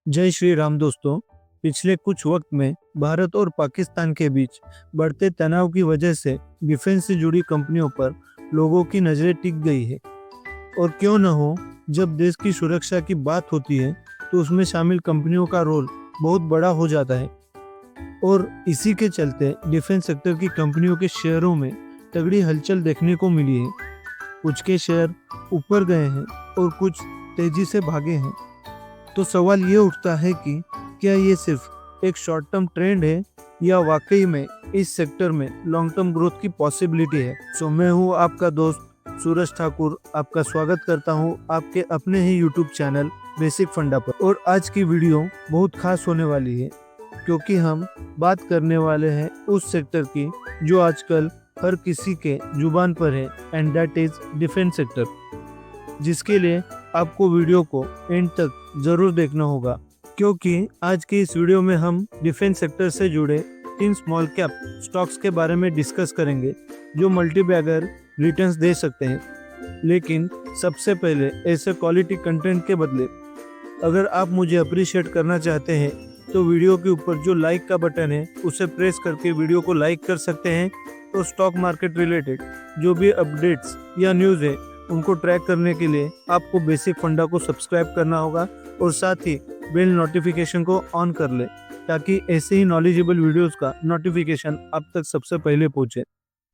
जय श्री राम दोस्तों। पिछले कुछ वक्त में भारत और पाकिस्तान के बीच बढ़ते तनाव की वजह से डिफेंस से जुड़ी कंपनियों पर लोगों की नजरें टिक गई है। और क्यों न हो, जब देश की सुरक्षा की बात होती है तो उसमें शामिल कंपनियों का रोल बहुत बड़ा हो जाता है। और इसी के चलते डिफेंस सेक्टर की कंपनियों के शेयरों में तगड़ी हलचल देखने को मिली है। कुछ के शेयर ऊपर गए हैं और कुछ तेजी से भागे हैं। तो सवाल ये उठता है कि क्या ये सिर्फ एक शॉर्ट टर्म ट्रेंड है या वाकई में इस सेक्टर में लॉन्ग टर्म ग्रोथ की पॉसिबिलिटी है। सो मैं हूँ आपका दोस्त सूरज ठाकुर, आपका स्वागत करता हूँ आपके अपने ही यूट्यूब चैनल बेसिक फंडा पर। और आज की वीडियो बहुत खास होने वाली है क्योंकि हम बात करने वाले हैं उस सेक्टर की जो आजकल हर किसी के जुबान पर है, and that is defence sector, जिसके लिए आपको वीडियो को एंड तक जरूर देखना होगा क्योंकि आज की इस वीडियो में हम डिफेंस सेक्टर से जुड़े 3 स्मॉल कैप स्टॉक्स के बारे में डिस्कस करेंगे जो मल्टी बैगर रिटर्न्स दे सकते हैं। लेकिन सबसे पहले ऐसे क्वालिटी कंटेंट के बदले अगर आप मुझे अप्रिशिएट करना चाहते हैं तो वीडियो के ऊपर जो लाइक का बटन है उसे प्रेस करके वीडियो को लाइक कर सकते हैं। तो स्टॉक मार्केट रिलेटेड जो भी अपडेट्स या न्यूज़ है उनको ट्रैक करने के लिए आपको बेसिक फंडा को सब्सक्राइब करना होगा और साथ ही बेल नोटिफिकेशन को ऑन कर ले ताकि ऐसे ही नॉलेजेबल वीडियोस का नोटिफिकेशन आप तक सबसे पहले पहुंचे।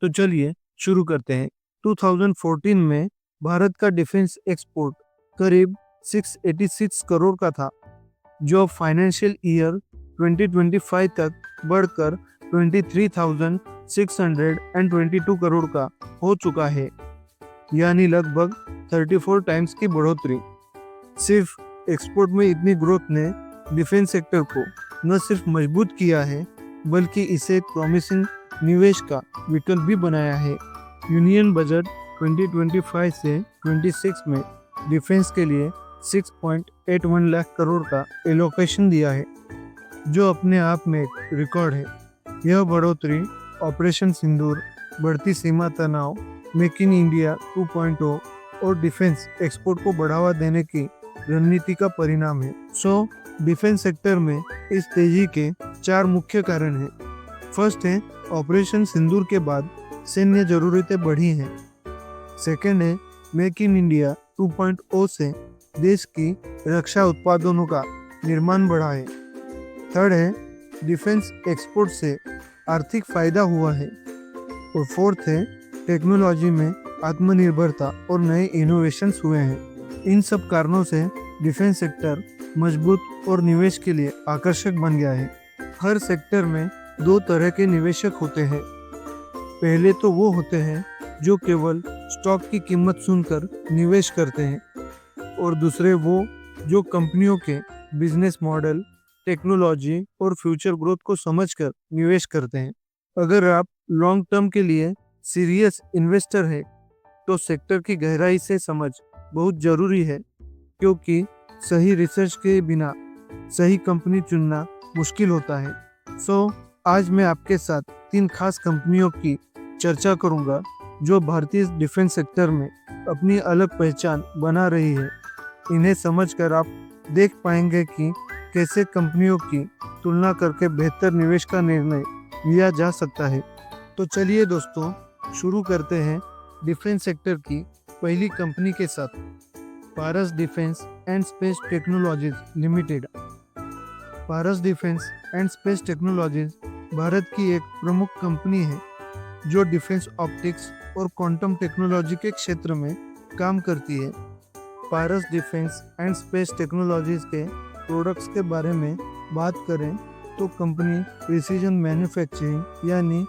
तो चलिए शुरू करते हैं। 2014 में भारत का डिफेंस एक्सपोर्ट करीब 686 करोड़ का था, जो फाइनेंशियल ईयर 2025 तक बढ़कर 23,622 करोड़ का हो चुका है, यानी लगभग 34 टाइम्स की बढ़ोतरी। सिर्फ एक्सपोर्ट में इतनी ग्रोथ ने डिफेंस सेक्टर को न सिर्फ मजबूत किया है बल्कि इसे एक प्रॉमिसिंग निवेश का विकल्प भी बनाया है। यूनियन बजट 2025 से 26 में डिफेंस के लिए 6.81 लाख करोड़ का एलोकेशन दिया है, जो अपने आप में एक रिकॉर्ड है। यह बढ़ोतरी ऑपरेशन सिंदूर, बढ़ती सीमा तनाव, मेक इन इंडिया 2.0 और डिफेंस एक्सपोर्ट को बढ़ावा देने की रणनीति का परिणाम है। डिफेंस सेक्टर में इस तेजी के 4 मुख्य कारण हैं। फर्स्ट है, ऑपरेशन सिंदूर के बाद सैन्य जरूरतें बढ़ी हैं। सेकंड है, मेक इन इंडिया 2.0 से देश की रक्षा उत्पादनों का निर्माण बढ़ा है। थर्ड है, डिफेंस एक्सपोर्ट से आर्थिक फायदा हुआ है। और फोर्थ है, टेक्नोलॉजी में आत्मनिर्भरता और नए इनोवेशंस हुए हैं। इन सब कारणों से डिफेंस सेक्टर मजबूत और निवेश के लिए आकर्षक बन गया है। हर सेक्टर में 2 तरह के निवेशक होते हैं। पहले तो वो होते हैं जो केवल स्टॉक की कीमत सुनकर निवेश करते हैं, और दूसरे वो जो कंपनियों के बिजनेस मॉडल, टेक्नोलॉजी और फ्यूचर ग्रोथ को समझकर निवेश करते हैं। अगर आप लॉन्ग टर्म के लिए सीरियस इन्वेस्टर है तो सेक्टर की गहराई से समझ बहुत जरूरी है, क्योंकि सही रिसर्च के बिना सही कंपनी चुनना मुश्किल होता है। आज मैं आपके साथ 3 खास कंपनियों की चर्चा करूंगा जो भारतीय डिफेंस सेक्टर में अपनी अलग पहचान बना रही है। इन्हें समझकर आप देख पाएंगे कि कैसे कंपनियों की तुलना करके बेहतर निवेश का निर्णय लिया जा सकता है। तो चलिए दोस्तों, शुरू करते हैं डिफेंस सेक्टर की पहली कंपनी के साथ, Paras defence and space technologies limited. Paras defence and space technologies Bharat की एक प्रमुख कंपनी है जो डिफेंस ऑप्टिक्स और क्वांटम टेक्नोलॉजी के क्षेत्र में काम करती है। Paras defence and space technologies के प्रोडक्ट्स के बारे में बात करें तो कंपनी प्रिसीजन मैन्युफैक्चरिंग यानी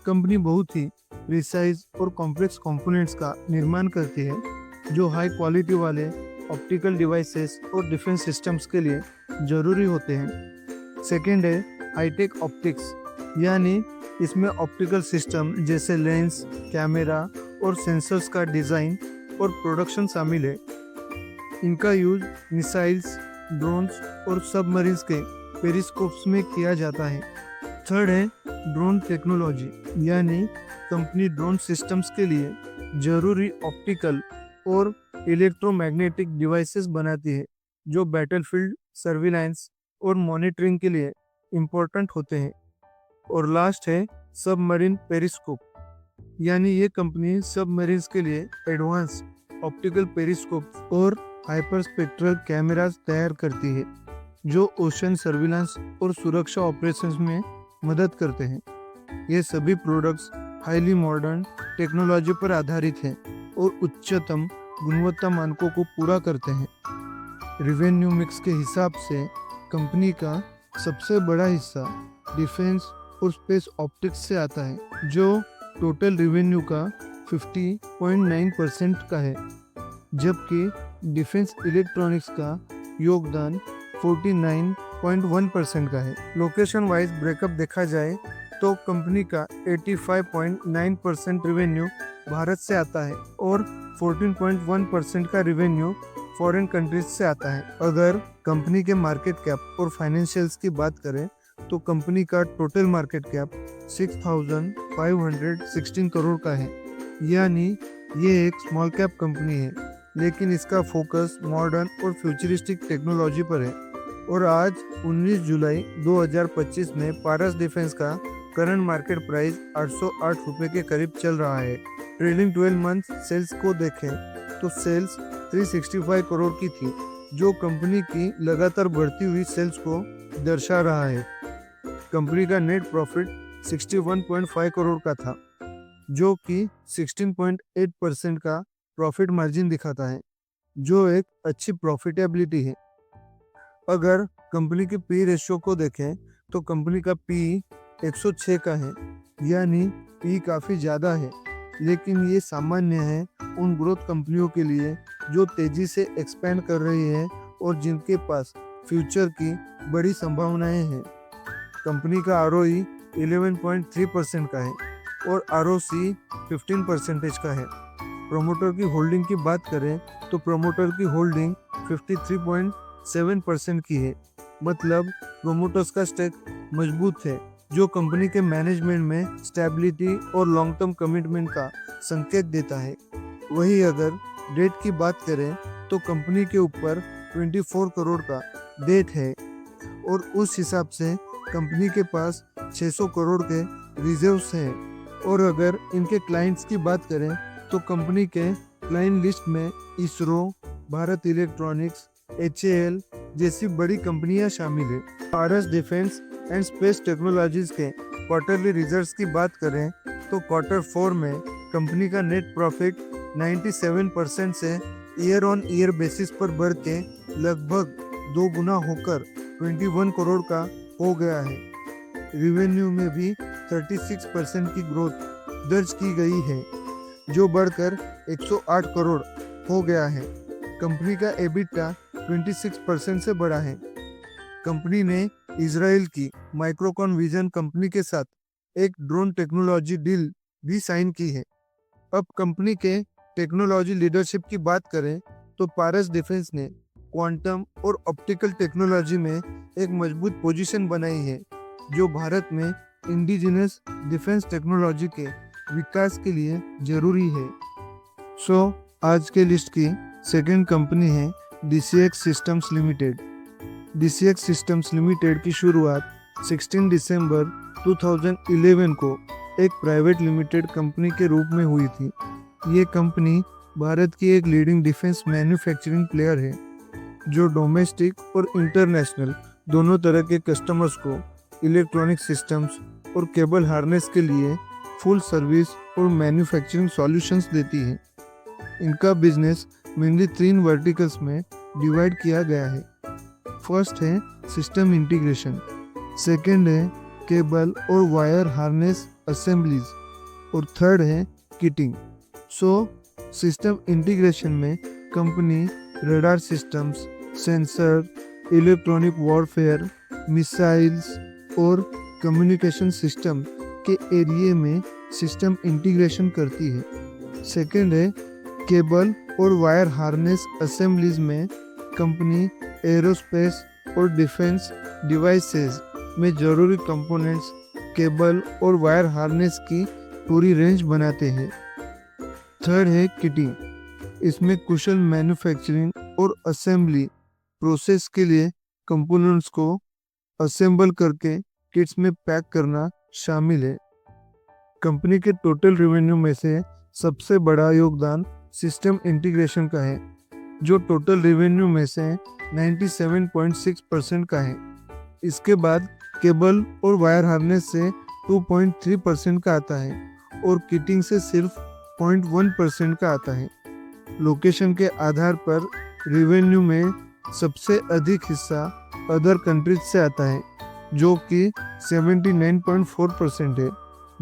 कंपनी बहुत ही प्रिसाइज और कॉम्प्लेक्स कंपोनेंट्स का निर्माण करती है जो हाई क्वालिटी वाले ऑप्टिकल डिवाइसेस और डिफेंस सिस्टम्स के लिए ज़रूरी होते हैं। सेकेंड है हाईटेक ऑप्टिक्स, यानी इसमें ऑप्टिकल सिस्टम जैसे लेंस, कैमरा और सेंसर्स का डिज़ाइन और प्रोडक्शन शामिल है। इनका यूज मिसाइल्स, ड्रोन्स और सबमरीन्स के पेरिस्कोप्स में किया जाता है। थर्ड है ड्रोन टेक्नोलॉजी, यानी कंपनी ड्रोन सिस्टम्स के लिए जरूरी ऑप्टिकल और इलेक्ट्रोमैग्नेटिक डिवाइसेस बनाती है जो बैटलफील्ड सर्विलांस और मॉनिटरिंग के लिए इम्पोर्टेंट होते हैं। और लास्ट है सबमरीन पेरिस्कोप, यानी ये कंपनी सबमरीन्स के लिए एडवांस ऑप्टिकल पेरिस्कोप और हाइपरस्पेक्ट्रल कैमरास तैयार करती है, जो ओशन सर्विलांस और सुरक्षा ऑपरेशंस में मदद करते हैं। ये सभी प्रोडक्ट्स हाईली मॉडर्न टेक्नोलॉजी पर आधारित हैं और उच्चतम गुणवत्ता मानकों को पूरा करते हैं। रेवेन्यू मिक्स के हिसाब से कंपनी का सबसे बड़ा हिस्सा डिफेंस और स्पेस ऑप्टिक्स से आता है, जो टोटल रेवेन्यू का 50.9% का है, जबकि डिफेंस इलेक्ट्रॉनिक्स का योगदान 49.1% का है। लोकेशन वाइज ब्रेकअप देखा जाए तो कंपनी का 85.9% रेवेन्यू भारत से आता है और 14.1% का रेवेन्यू फॉरेन कंट्रीज से आता है। अगर कंपनी के मार्केट कैप और फाइनेंशियल्स की बात करें तो कंपनी का टोटल मार्केट कैप 6,516 करोड़ का है, यानी ये एक स्मॉल कैप कंपनी है, लेकिन इसका फोकस मॉडर्न और फ्यूचरिस्टिक टेक्नोलॉजी पर है। और आज 19 जुलाई 2025 में पारस डिफेंस का करंट मार्केट प्राइस 808 रुपये के करीब चल रहा है। ट्रेलिंग 12 मंथ सेल्स को देखें तो सेल्स 365 करोड़ की थी, जो कंपनी की लगातार बढ़ती हुई सेल्स को दर्शा रहा है। कंपनी का नेट प्रॉफिट 61.5 करोड़ का था, जो कि 16.8% का प्रॉफिट मार्जिन दिखाता है, जो एक अच्छी प्रॉफिटेबिलिटी है। अगर कंपनी की पी रेशियो को देखें तो कंपनी का पी 106 का है, यानी पी काफ़ी ज़्यादा है, लेकिन ये सामान्य है उन ग्रोथ कंपनियों के लिए जो तेज़ी से एक्सपेंड कर रही है और जिनके पास फ्यूचर की बड़ी संभावनाएं हैं। कंपनी का ROE 11.3% का है और ROC 15% का है। प्रोमोटर की होल्डिंग की बात करें तो प्रोमोटर की होल्डिंग 53.7% की है, मतलब प्रोमोटर्स का स्टेक मजबूत है, जो कंपनी के मैनेजमेंट में स्टेबिलिटी और लॉन्ग टर्म कमिटमेंट का संकेत देता है। वहीं अगर डेट की बात करें तो कंपनी के ऊपर 24 करोड़ का डेट है और उस हिसाब से कंपनी के पास 600 करोड़ के रिजर्व्स हैं। और अगर इनके क्लाइंट्स की बात करें तो कंपनी के क्लाइंट लिस्ट में इसरो, भारत इलेक्ट्रॉनिक्स, HAL जैसी बड़ी कंपनियां शामिल हैं। पारस डिफेंस एंड स्पेस टेक्नोलॉजीज के क्वार्टरली रिजल्ट्स की बात करें तो Q4 में कंपनी का नेट प्रॉफिट 97% से ईयर ऑन ईयर बेसिस पर बढ़ के लगभग 2 गुना होकर 21 करोड़ का हो गया है। रेवेन्यू में भी 36% की ग्रोथ दर्ज की गई है, जो बढ़कर 108 करोड़ हो गया है। कंपनी का EBITDA 26% से बढ़ा है। कंपनी ने इजराइल की माइक्रोकॉन विजन कंपनी के साथ एक ड्रोन टेक्नोलॉजी डील भी साइन की है। अब कंपनी के टेक्नोलॉजी लीडरशिप की बात करें तो पारस डिफेंस ने क्वांटम और ऑप्टिकल टेक्नोलॉजी में एक मजबूत पोजीशन बनाई है, जो भारत में इंडिजिनस डिफेंस टेक्नोलॉजी के विकास के लिए जरूरी है। आज के लिस्ट की सेकंड कंपनी है DCX systems limited. DCX systems limited की शुरुआत 16 दिसंबर 2011 को एक प्राइवेट लिमिटेड कंपनी के रूप में हुई थी। ये कंपनी भारत की एक लीडिंग डिफेंस मैन्युफैक्चरिंग प्लेयर है, जो डोमेस्टिक और इंटरनेशनल दोनों तरह के कस्टमर्स को इलेक्ट्रॉनिक सिस्टम्स और केबल हार्नेस के लिए फुल सर्विस और मैन्युफैक्चरिंग सॉल्यूशंस देती है। इनका बिजनेस मेनली 3 वर्टिकल्स में डिवाइड किया गया है। फर्स्ट है सिस्टम इंटीग्रेशन, सेकंड है केबल और वायर हार्नेस असेंबलीज और थर्ड है किटिंग। सिस्टम इंटीग्रेशन में company radar systems, sensor, electronic warfare, missiles और कम्युनिकेशन सिस्टम के एरिया में सिस्टम इंटीग्रेशन करती है। सेकंड है केबल और वायर हार्नेस असेंबलीज में कंपनी एरोस्पेस और डिफेंस डिवाइसेस में जरूरी कंपोनेंट्स, केबल और वायर हार्नेस की पूरी रेंज बनाते हैं। थर्ड है किटिंग, इसमें कुशल मैन्युफैक्चरिंग और असेंबली प्रोसेस के लिए कंपोनेंट्स को असेंबल करके किट्स में पैक करना शामिल है। कंपनी के टोटल रेवेन्यू में से सबसे बड़ा योगदान सिस्टम इंटीग्रेशन का है, जो टोटल रेवेन्यू में से 97.6% का है। इसके बाद केबल और वायर हार्नेस से 2.3% का आता है और किटिंग से सिर्फ 0.1% का आता है। लोकेशन के आधार पर रेवेन्यू में सबसे अधिक हिस्सा अदर कंट्रीज से आता है, जो कि 79.4% है,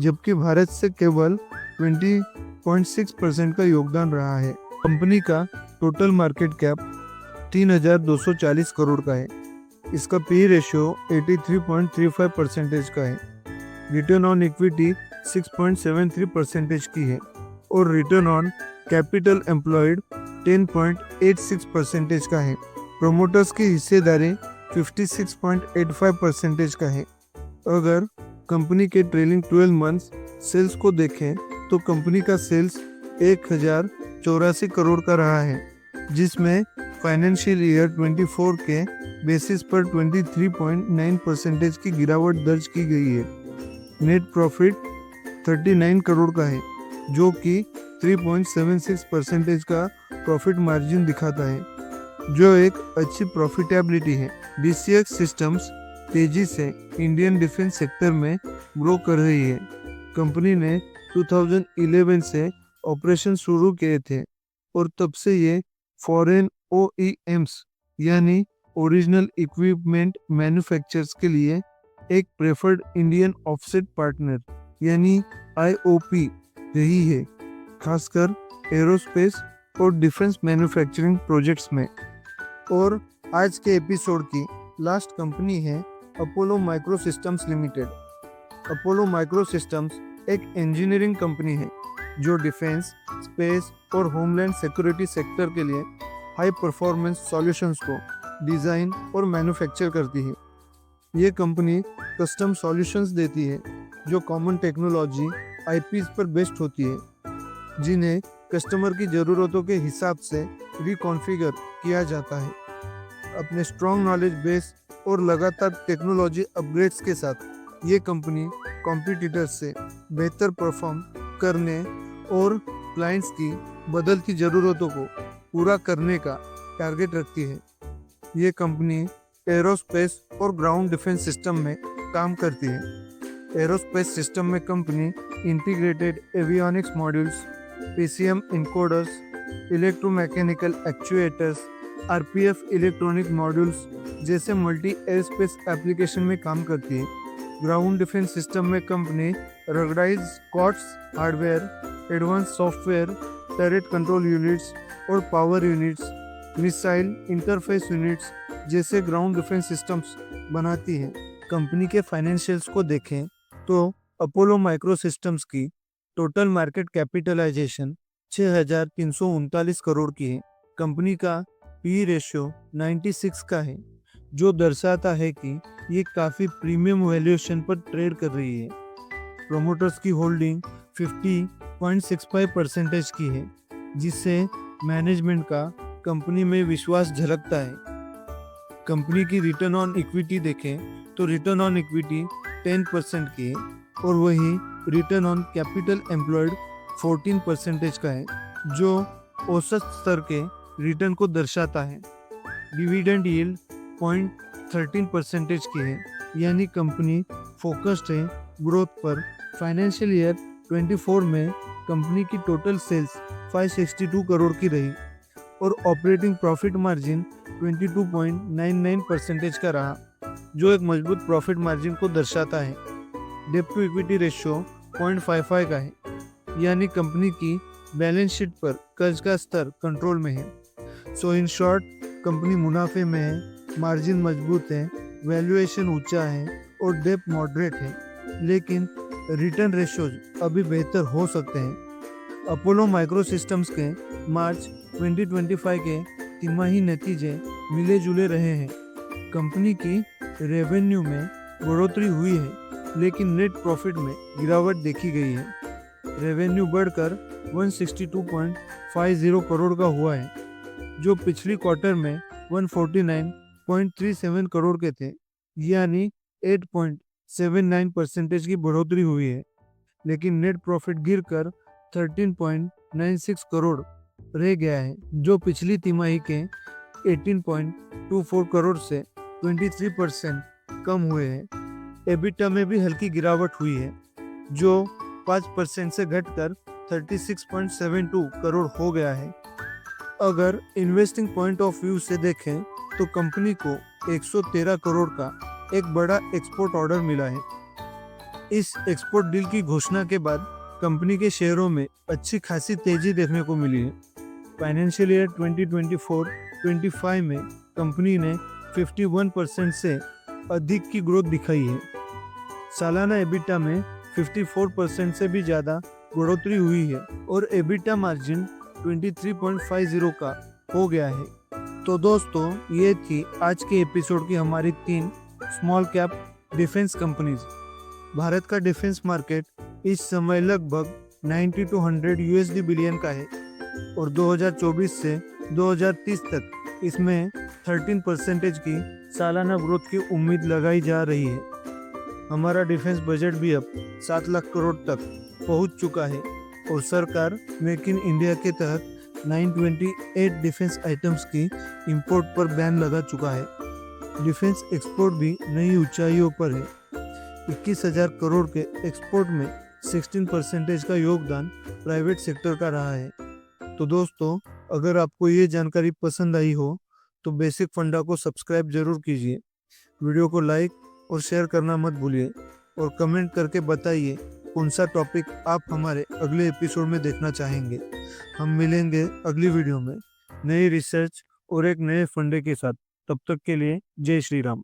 जबकि भारत से केवल 20.6% का योगदान रहा है। कंपनी का टोटल मार्केट कैप 3,240 करोड़ का है। इसका पी रेशियो 83.35% का है। रिटर्न ऑन इक्विटी 6.73% की है और रिटर्न ऑन कैपिटल एम्प्लॉयड 10.86% का है। प्रोमोटर्स की हिस्सेदारी 56.85% का है। अगर कंपनी के ट्रेलिंग 12 मंथ्स सेल्स को देखें तो कंपनी का सेल्स 1,084 करोड़ का रहा है, जिसमें फाइनेंशियल ईयर 24 के बेसिस पर 23.9% की गिरावट दर्ज की गई है। नेट प्रॉफिट 39 करोड़ का है, जो कि 3.76% का प्रॉफिट मार्जिन दिखाता है, जो एक अच्छी प्रॉफिटेबिलिटी है। DCX सिस्टम्स तेजी से इंडियन डिफेंस सेक्टर में ग्रो कर रही है। कंपनी ने 2011 से ऑपरेशन शुरू किए थे और तब से ये फॉरेन OEMs यानी ओरिजिनल इक्विपमेंट मैन्युफैक्चरर्स के लिए एक प्रेफर्ड इंडियन ऑफसेट पार्टनर यानी IOP रही है, खासकर एरोस्पेस और डिफेंस मैन्युफैक्चरिंग प्रोजेक्ट्स में। और आज के एपिसोड की लास्ट कंपनी है Apollo micro systems limited. Apollo micro systems एक इंजीनियरिंग कंपनी है जो डिफेंस, स्पेस और होमलैंड सिक्योरिटी सेक्टर के लिए हाई परफॉर्मेंस सॉल्यूशंस को डिज़ाइन और मैन्युफैक्चर करती है। ये कंपनी कस्टम सॉल्यूशंस देती है जो कॉमन टेक्नोलॉजी IPs पर बेस्ड होती है, जिन्हें कस्टमर की ज़रूरतों के हिसाब से रिकॉन्फ़िगर किया जाता है। अपने स्ट्रॉन्ग नॉलेज बेस और लगातार टेक्नोलॉजी अपग्रेड्स के साथ ये कंपनी कॉम्पिटिटर्स से बेहतर परफॉर्म करने और क्लाइंट्स की बदलती ज़रूरतों को पूरा करने का टारगेट रखती है। ये कंपनी एरोस्पेस और ग्राउंड डिफेंस सिस्टम में काम करती है। एरोस्पेस सिस्टम में company integrated avionics modules, PCM encoders, electromechanical actuators, RPF electronic modules जैसे मल्टी एयरस्पेस एप्लीकेशन में काम करती है। ग्राउंड डिफेंस सिस्टम में company ruggedise COTS hardware, advance software, turret control units और power units, missile interface units जैसे ground defence systems बनाती है। कंपनी के फाइनेंशियल्स को देखें तो अपोलो माइक्रो सिस्टम्स की टोटल मार्केट कैपिटलाइजेशन 6,339 करोड़ की है। कंपनी का पी रेशियो 96 का है, जो दर्शाता है कि ये काफ़ी प्रीमियम वैल्यूएशन पर ट्रेड कर रही है। प्रोमोटर्स की होल्डिंग 50.65% की है, जिससे मैनेजमेंट का कंपनी में विश्वास झलकता है। कंपनी की रिटर्न ऑन इक्विटी देखें तो रिटर्न ऑन इक्विटी 10% की है और वहीं रिटर्न ऑन कैपिटल एम्प्लॉयड 14% का है, जो औसत स्तर के रिटर्न को दर्शाता है। डिविडेंड यील्ड 0.13% की है, यानी कंपनी फोकस्ड है ग्रोथ पर। फाइनेंशियल ईयर 24 में कंपनी की टोटल सेल्स 562 करोड़ की रही और ऑपरेटिंग प्रॉफिट मार्जिन 22.99% का रहा, जो एक मजबूत प्रॉफिट मार्जिन को दर्शाता है। डेट टू इक्विटी रेशियो 0.55 का है, यानी कंपनी की बैलेंस शीट पर कर्ज का स्तर कंट्रोल में है। सो इन शॉर्ट, कंपनी मुनाफे में है, मार्जिन मजबूत है, वैल्यूएशन ऊंचा है और डेट मॉडरेट है, लेकिन रिटर्न रेशियोज अभी बेहतर हो सकते हैं। अपोलो माइक्रो सिस्टम्स के मार्च 2025 के तिमाही नतीजे मिले जुले रहे हैं। कंपनी की रेवेन्यू में बढ़ोतरी हुई है, लेकिन नेट प्रॉफिट में गिरावट देखी गई है। रेवेन्यू बढ़कर 162.50 करोड़ का हुआ है, जो पिछली क्वार्टर में 149.37 करोड़ के थे, यानी 8.79% की बढ़ोतरी हुई है। लेकिन नेट प्रॉफिट गिरकर 13.96 करोड़ रह गया है, जो पिछली तिमाही के 18.24 करोड़ से 23% कम हुए हैं। एबिटा में भी हल्की गिरावट हुई है, जो 5% से घटकर 36.72 करोड़ हो गया है। अगर इन्वेस्टिंग पॉइंट ऑफ व्यू से देखें तो कंपनी को 113 करोड़ का एक बड़ा एक्सपोर्ट ऑर्डर मिला है। इस एक्सपोर्ट डील की घोषणा के बाद कंपनी के शेयरों में अच्छी खासी तेजी देखने को मिली है। फाइनेंशियल ईयर 2024-25 में कंपनी ने 51% से अधिक की ग्रोथ दिखाई है। सालाना एबिटा में 54% से भी ज़्यादा बढ़ोतरी हुई है और एबिटा मार्जिन 23.50 का हो गया है। तो दोस्तों, ये थी आज के एपिसोड की हमारी 3 small cap defence companies. Bharat का डिफेंस मार्केट इस समय लगभग 90 to 100 यूएसडी बिलियन का है और 2024 से 2030 तक इसमें 13% की सालाना ग्रोथ की उम्मीद लगाई जा रही है। हमारा डिफेंस बजट भी अब 7 लाख करोड़ तक पहुंच चुका है और सरकार मेक इन इंडिया के तहत 928 डिफेंस आइटम्स की इंपोर्ट पर बैन लगा चुका है। डिफेंस एक्सपोर्ट भी नई ऊंचाइयों पर है। 21,000 करोड़ के एक्सपोर्ट में 16% का योगदान प्राइवेट सेक्टर का रहा है। तो दोस्तों, अगर आपको ये जानकारी पसंद आई हो तो बेसिक फंडा को सब्सक्राइब जरूर कीजिए। वीडियो को लाइक और शेयर करना मत भूलिए और कमेंट करके बताइए कौन सा टॉपिक आप हमारे अगले एपिसोड में देखना चाहेंगे। हम मिलेंगे अगली वीडियो में नई रिसर्च और एक नए फंडे के साथ। तब तक के लिए जय श्री राम।